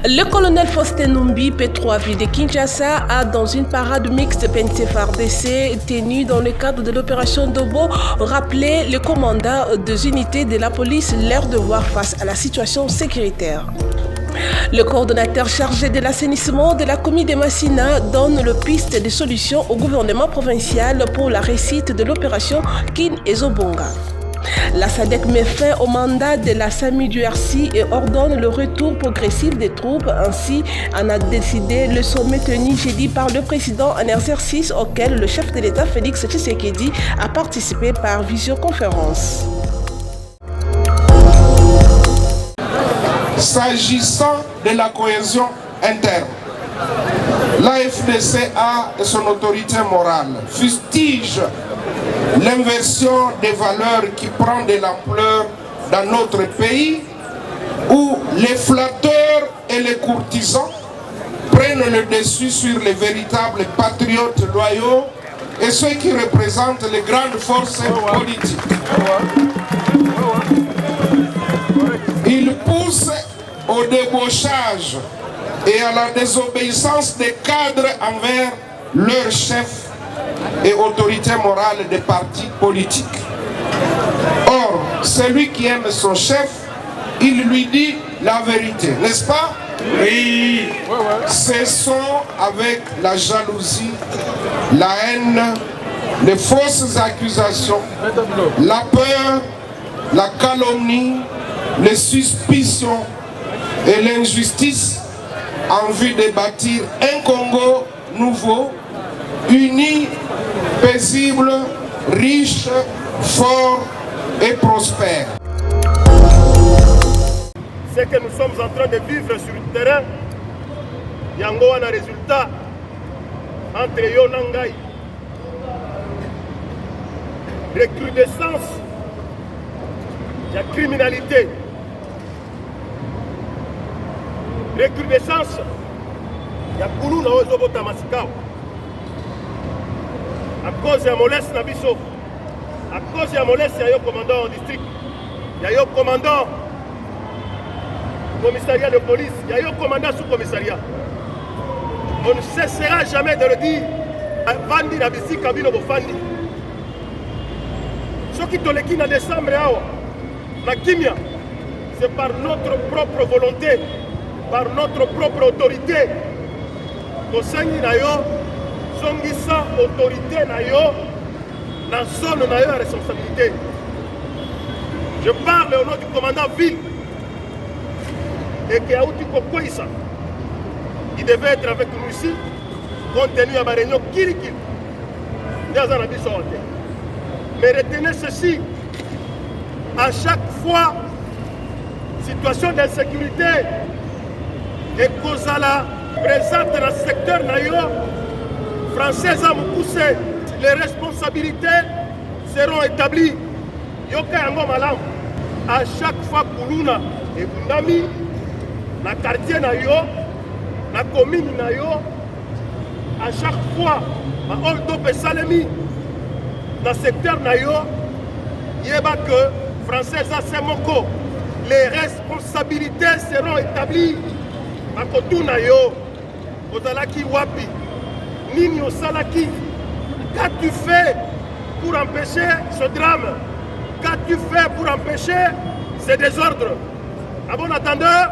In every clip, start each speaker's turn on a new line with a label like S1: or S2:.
S1: Le colonel Faustin Numbi, P3V de Kinshasa, a dans une parade mixte PNC-FARDC tenue dans le cadre de l'opération Dobo rappelé les commandants des unités de la police leur devoir face à la situation sécuritaire. Le coordonnateur chargé de l'assainissement de la commune de Massina donne le piste de solutions au gouvernement provincial pour la réussite de l'opération Kin Ezobonga. La SADC met fin au mandat de la SAMU du RC et ordonne le retour progressif des troupes. Ainsi en a décidé le sommet tenu jeudi par le président en exercice auquel le chef de l'État Félix Tshisekedi a participé par visioconférence.
S2: S'agissant de la cohésion interne, l'AFDC a son autorité morale, fustige l'inversion des valeurs qui prend de l'ampleur dans notre pays, où les flatteurs et les courtisans prennent le dessus sur les véritables patriotes loyaux et ceux qui représentent les grandes forces politiques. Ils poussent au débauchage et à la désobéissance des cadres envers leurs chefs et autorité morale des partis politiques. Or, celui qui aime son chef, il lui dit la vérité, n'est-ce pas? Oui. Cessons avec la jalousie, la haine, les fausses accusations, la peur, la calomnie, les suspicions et l'injustice en vue de bâtir un Congo nouveau, uni, paisible, riche, fort et prospère.
S3: Ce que nous sommes en train de vivre sur le terrain, yango a un résultat entre yo nangai. Recrudescence de la criminalité. Recrudescence de la Kuluna Ozobota Masikao. À cause de la moleste Nabiso, à cause de la moleste, il y a un commandant en district, il y a un commandant commissariat de police, il y a un commandant sous-commissariat. On ne cessera jamais de le dire. Vandi Nabisi Kabino Bofandi. Ce qui toleki en décembre, la Kimia, c'est par notre propre volonté, par notre propre autorité. Kosangi Nayo, Songisa autorité Nayo, la zone Nayo a responsabilité. Je parle au nom du commandant Ville et qui a outil Kokoïsa. Il devait être avec nous ici, compte tenu à ma réunion Kirikil. Mais retenez ceci, à chaque fois, situation d'insécurité et Kozala présente dans le secteur Nayo, Français à Moukoussé, les responsabilités seront établies. Yoka Yango Malam, à chaque fois Koulouna et Bundami, la quartier Nayo, la commune Nayo, à chaque fois, à Oldo Pessalemi, dans le secteur Nayo, il y a que Français à Semoko, les responsabilités seront établies. À Kotou Nayo, Ozalaki Wapi, Nini Osalaki, qu'as-tu fait pour empêcher ce drame? Qu'as-tu fait pour empêcher ces désordres? À bon attendeur?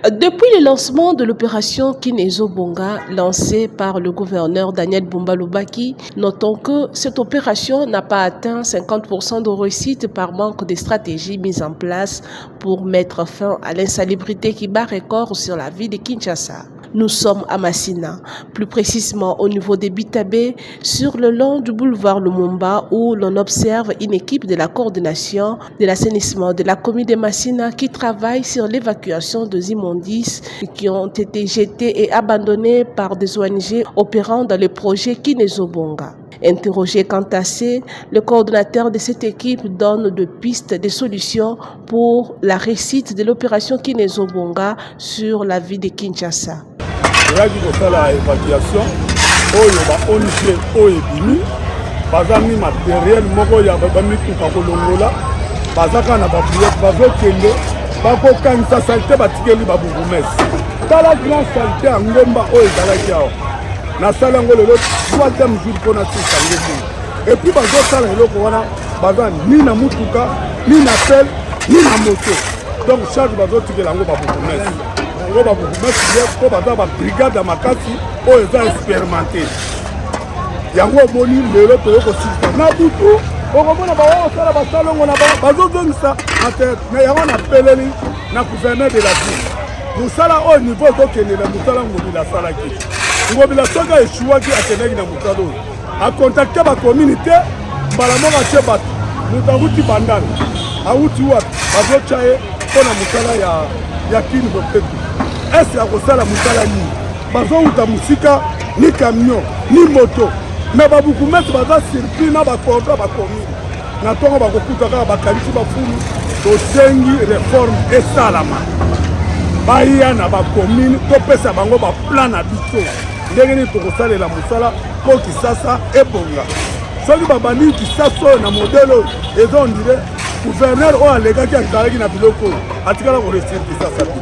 S1: Depuis le lancement de l'opération Kin Ezobonga lancée par le gouverneur Daniel Bumba Lubaki, notons que cette opération n'a pas atteint 50% de réussite par manque de stratégie mise en place pour mettre fin à l'insalubrité qui bat record sur la ville de Kinshasa. Nous sommes à Massina, plus précisément au niveau des Bitabé, sur le long du boulevard Lumumba où l'on observe une équipe de la coordination de l'assainissement de la commune de Massina qui travaille sur l'évacuation des immondices qui ont été jetés et abandonnés par des ONG opérant dans le projet Kin Ezobonga. Interrogé quant à ça, le coordonnateur de cette équipe donne des pistes de solutions pour la réussite de l'opération Kin Ezobonga sur la ville de Kinshasa.
S4: Il y a l'évacuation, il y a matériel, il y a bazaka na bapriere bazokende bakokanisa salite batikeli babourgmestre tala grand salite ya ngomba oyo ezalaki awa nasala yango lelo 3e jour mpona tisa ngomba epuis bazosala eloko wana baza ni na mutuka ni na pele ni na moto donc charge bazotikela yango babourgmestre yango babourgmestre ye mpo baza babrigade ya makasi oyo eza expérimenté yango omoni lelo toyokosilisa na butu okomona baosala basalongo na bazozongisa na yango napeleli na gouverneur de la ville mosala oyo niveau ezokende na mosala ngobila asalaki ngobila soki aeshuwaki akendaki na mosala oyo akontakte bakommunité mbala moko atie bato moto awuti bandala awuti wapi bazotya ye mpo na mosala ya kini bopetu ese akosala mosala nini bazowuta mosika ni camion ni moto me babukumesi baza surpris na bakordo bakomini na ntongo bakokuta kaka bakanisi bafulu tosengi reforme esalama baya na bakomini topesa bango baplan na biso ndenge nini tokosalela mosala mpo kisasa ebonga soki babandi kisasa oyo na modele oyo eza ondire gouverneur oyo alekaki azalaki na biloko oyo atikala koresir kisasa te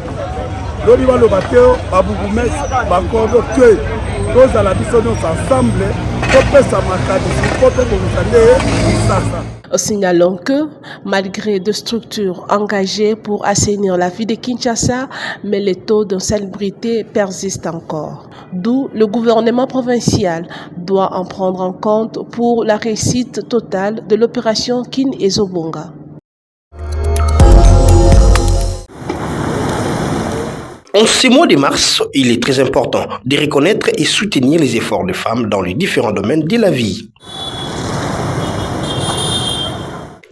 S4: lobi baloba te babukumesi bakordo te tozala biso nyonso ensemble.
S1: Signalons que, malgré des structures engagées pour assainir la vie de Kinshasa, mais les taux d'insalubrité persistent encore. D'où le gouvernement provincial doit en prendre en compte pour la réussite totale de l'opération Kin Ezobonga.
S5: En ces mois de mars, il est très important de reconnaître et soutenir les efforts des femmes dans les différents domaines de la vie.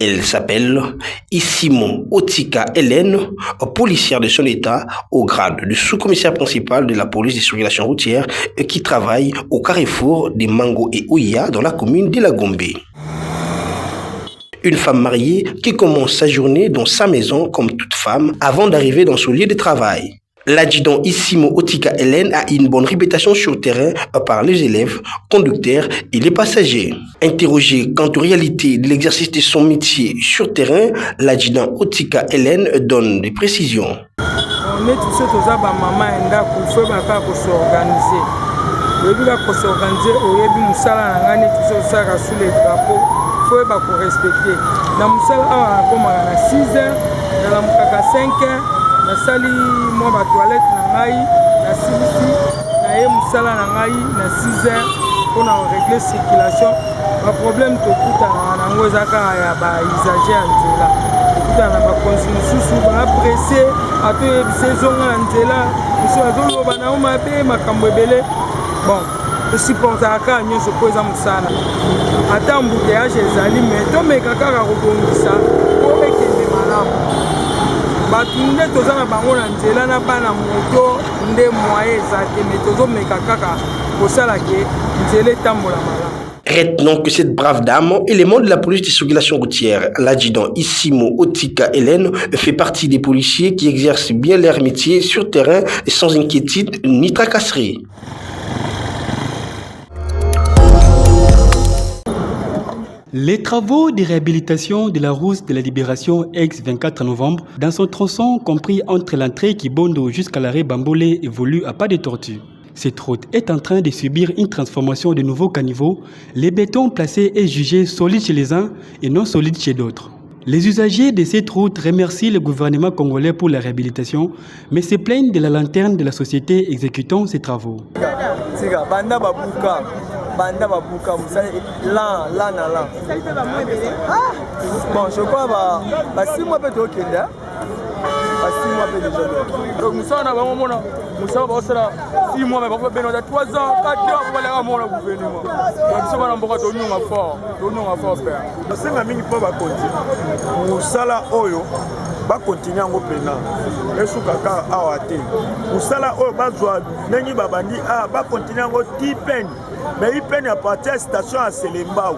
S5: Elle s'appelle Issimo Otika Hélène, policière de son état au grade de sous-commissaire principal de la police de circulation routière qui travaille au carrefour de Mango et Ouya dans la commune de la Gombe. Une femme mariée qui commence sa journée dans sa maison comme toute femme avant d'arriver dans son lieu de travail. L'adjudant Issimo Otika Hélène a une bonne réputation sur le terrain par les élèves, conducteurs et les passagers. Interrogé quant aux réalités de l'exercice de son métier sur le terrain, l'adjudant Otika Hélène donne des précisions.
S6: On est tous ces maman et pour s'organiser. Le but de s'organiser, au début, nous allons sous les drapeaux. Il faut respecter. Dans le salon, on a 6 heures, dans la 5 heures. Nasali moi ba toilette na ngai na silisi na ye musala na ngai na 6 heures pour régler circulation ba problème to kuta na ngo zaka ya ba usager nzela kuta na ba consusu ba pressé ato e saison na nzela biso azolo ba na mabe makambo ebele bon to supporter ka nyonso ko eza musala ata mbouteillage ezali mais to meka kaka ko bongisa ko ekende malamu. Batunde tozana bango na nzela na bana moto nde moyen ezate mais tozomeka kaka kosala ke nzela etambola malamu.
S5: Retenons que cette brave dame, élément de la police de circulation routière, l'adjudant Issimo Otika Hélène, fait partie des policiers qui exercent bien leur métier sur terrain sans inquiétude ni tracasserie.
S7: Les travaux de réhabilitation de la route de la Libération ex-24 novembre, dans son tronçon compris entre l'entrée Kibondo jusqu'à l'arrêt Bambolé, évolue à pas de tortue. Cette route est en train de subir une transformation de nouveaux caniveaux. Les bétons placés est jugé solide chez les uns et non solide chez d'autres. Les usagers de cette route remercient le gouvernement congolais pour la réhabilitation, mais se plaignent de la lanterne de la société exécutant ces travaux.
S8: Banda babuka là bon je crois ba 6 mois peut okenda ba 6 mois peut déjà donc nous sommes na bango mona nous sommes ba sala 6 mois mais ba beno da 3 ans 4 ans ba la mona gouvernement donc so bana mboka to nyonga fort père senga mingi po ba konti musala oyo ba continuer ngo pena esuka ka awate musala oyo bazwa nengi babandi ba continuer ngo tipen mais il peine à partir de la station à Selembao.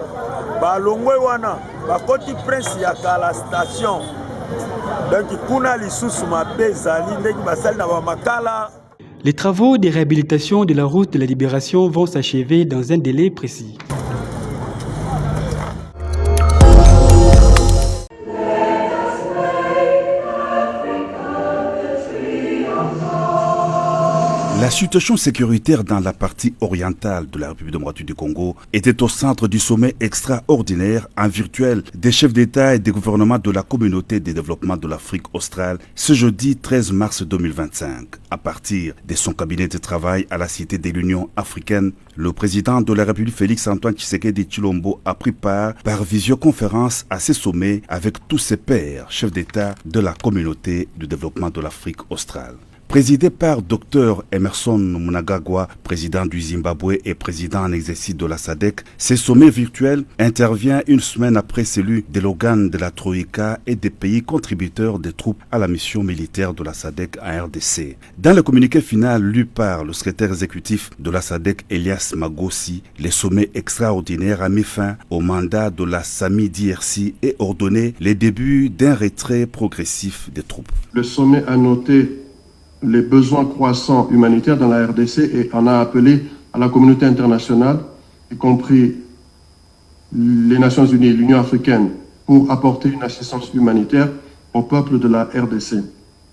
S8: Balongwe wana, bakoti prince ya la station. Donc kuna lisusu mabe zali ndeki basali na ba makala.
S7: Les travaux de réhabilitation de la route de la Libération vont s'achever dans un délai précis.
S4: La situation sécuritaire dans la partie orientale de la République démocratique du Congo était au centre du sommet extraordinaire en virtuel des chefs d'État et des gouvernements de la communauté de développement de l'Afrique australe ce jeudi 13 mars 2025. À partir de son cabinet de travail à la Cité de l'Union africaine, le président de la République Félix-Antoine Tshisekedi Tshilombo a pris part par visioconférence à ce sommet avec tous ses pairs, chefs d'État de la communauté de développement de l'Afrique australe. Présidé par Dr Emerson Mnangagwa, président du Zimbabwe et président en exercice de la SADC, ce sommet virtuel intervient une semaine après celui de l'organe de la Troïka et des pays contributeurs des troupes à la mission militaire de la SADC en RDC. Dans le communiqué final lu par le secrétaire exécutif de la SADC, Elias Magossi, le sommet extraordinaire a mis fin au mandat de la SAMI-DRC et ordonné le début d'un retrait progressif des troupes.
S2: Le sommet a noté les besoins croissants humanitaires dans la RDC et en a appelé à la communauté internationale, y compris les Nations Unies et l'Union africaine, pour apporter une assistance humanitaire au peuple de la RDC.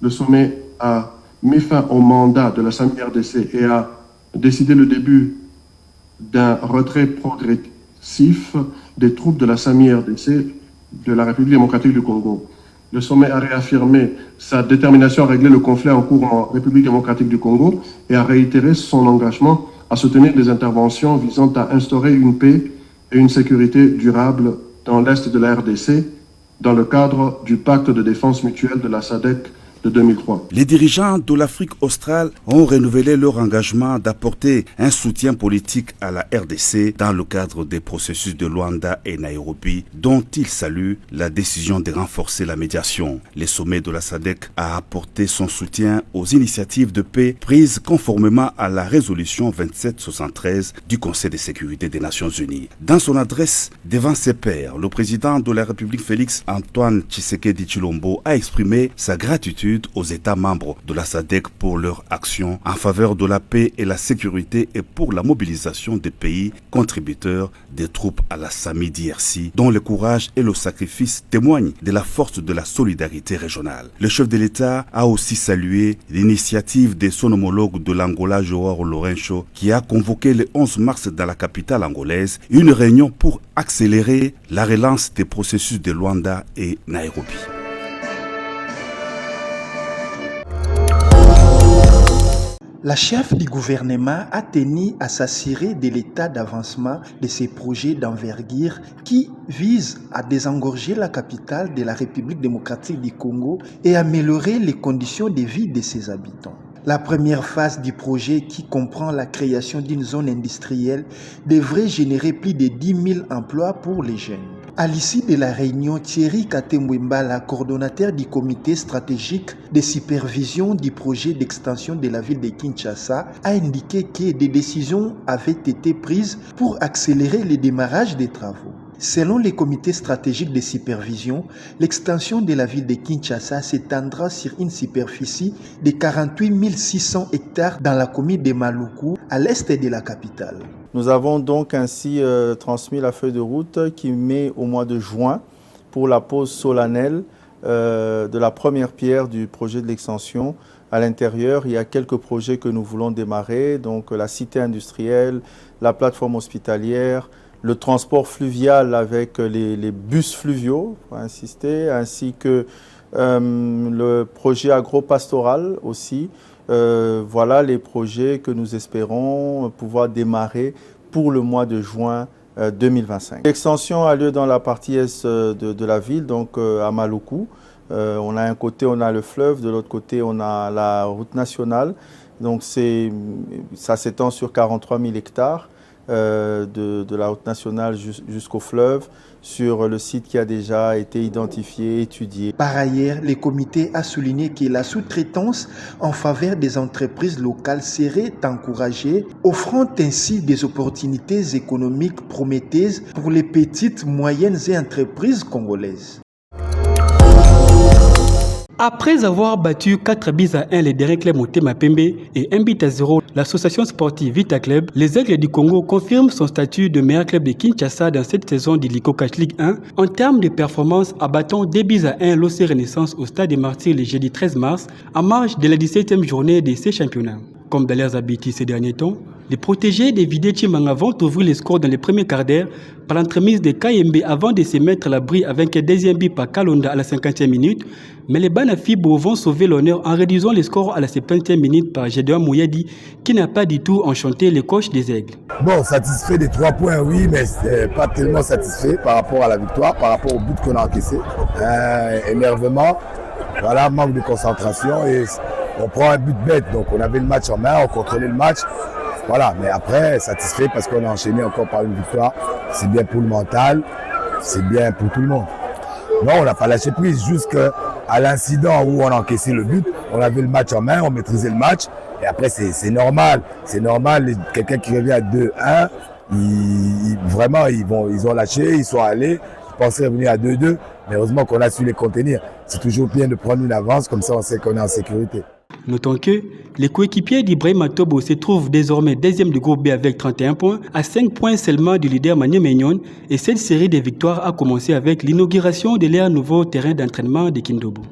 S2: Le sommet a mis fin au mandat de la SAMI-RDC et a décidé le début d'un retrait progressif des troupes de la SAMI-RDC de la République démocratique du Congo. Le sommet a réaffirmé sa détermination à régler le conflit en cours en République démocratique du Congo et a réitéré son engagement à soutenir des interventions visant à instaurer une paix et une sécurité durable dans l'Est de la RDC dans le cadre du pacte de défense mutuelle de la SADC de 2003.
S4: Les dirigeants de l'Afrique australe ont renouvelé leur engagement d'apporter un soutien politique à la RDC dans le cadre des processus de Luanda et Nairobi, dont ils saluent la décision de renforcer la médiation. Le sommet de la SADC a apporté son soutien aux initiatives de paix prises conformément à la résolution 2773 du Conseil de sécurité des Nations Unies. Dans son adresse devant ses pairs, le président de la République Félix-Antoine Tshisekedi Tshilombo a exprimé sa gratitude aux États membres de la SADC pour leur action en faveur de la paix et la sécurité et pour la mobilisation des pays contributeurs des troupes à la SAMI-DRC, dont le courage et le sacrifice témoignent de la force de la solidarité régionale. Le chef de l'État a aussi salué l'initiative de son homologue de l'Angola, Joao Lourenço, qui a convoqué le 11 mars dans la capitale angolaise une réunion pour accélérer la relance des processus de Luanda et Nairobi.
S9: La chef du gouvernement a tenu à s'assurer de l'état d'avancement de ces projets d'envergure qui visent à désengorger la capitale de la République démocratique du Congo et améliorer les conditions de vie de ses habitants. La première phase du projet, qui comprend la création d'une zone industrielle, devrait générer plus de 10 000 emplois pour les jeunes. À l'issue de la réunion, Thierry Katembwembala, coordonnateur du comité stratégique de supervision du projet d'extension de la ville de Kinshasa, a indiqué que des décisions avaient été prises pour accélérer le démarrage des travaux. Selon les comités stratégiques de supervision, l'extension de la ville de Kinshasa s'étendra sur une superficie de 48 600 hectares dans la commune de Maluku, à l'est de la capitale.
S8: Nous avons donc ainsi transmis la feuille de route qui met au mois de juin pour la pose solennelle de la première pierre du projet de l'extension. À l'intérieur, il y a quelques projets que nous voulons démarrer, donc la cité industrielle, la plateforme hospitalière, le transport fluvial avec les bus fluviaux, pour insister, ainsi que le projet agropastoral aussi. Voilà les projets que nous espérons pouvoir démarrer pour le mois de juin 2025. L'extension a lieu dans la partie est de la ville, donc à Maluku. On a un côté, on a le fleuve, de l'autre côté, on a la route nationale. Donc ça s'étend sur 43 000 hectares. De la route nationale jusqu'au fleuve, sur le site qui a déjà été identifié, étudié.
S9: Par ailleurs, le comité a souligné que la sous-traitance en faveur des entreprises locales serait encouragée, offrant ainsi des opportunités économiques prometteuses pour les petites, moyennes et entreprises congolaises.
S7: Après avoir battu 4-1 les derniers clubs Motema Pembe et 1-0 l'association sportive Vita Club, les Aigles du Congo confirment son statut de meilleur club de Kinshasa dans cette saison de Lico Cash League 1 en termes de performance, abattant 2-1 l'OC Renaissance au Stade des Martyrs le jeudi 13 mars en marge de la 17e journée de ces championnats. Comme dans leurs habitudes ces derniers temps, les protégés des Vidé Chimanga vont ouvrir les scores dans les premiers quarts d'heure par l'entremise de KMB avant de se mettre à l'abri avec un deuxième but par Kalonda à la 50e minute. Mais les Banafibo vont sauver l'honneur en réduisant les scores à la 70e minute par Gédéon Mouyadi qui n'a pas du tout enchanté les coachs des Aigles.
S10: Bon, satisfait des 3 points, oui, mais pas tellement satisfait par rapport à la victoire, par rapport au but qu'on a encaissé. Énervement, voilà, manque de concentration et on prend un but bête. Donc on avait le match en main, on contrôlait le match. Voilà, mais après, satisfait parce qu'on a enchaîné encore par une victoire. C'est bien pour le mental, c'est bien pour tout le monde. Non, on n'a pas lâché prise jusqu'à l'incident où on a encaissé le but. On avait le match en main, on maîtrisait le match. Et après, c'est normal. C'est normal, quelqu'un qui revient à 2-1, vraiment, ils ont lâché, ils sont allés. Ils pensaient revenir à 2-2, mais heureusement qu'on a su les contenir. C'est toujours bien de prendre une avance, comme ça on sait qu'on est en sécurité.
S7: Notons que les coéquipiers d'Ibrahima Tobo se trouvent désormais deuxième du groupe B avec 31 points, à 5 points seulement du leader Mané Meignon, et cette série de victoires a commencé avec l'inauguration de leur nouveau terrain d'entraînement de Kindobo.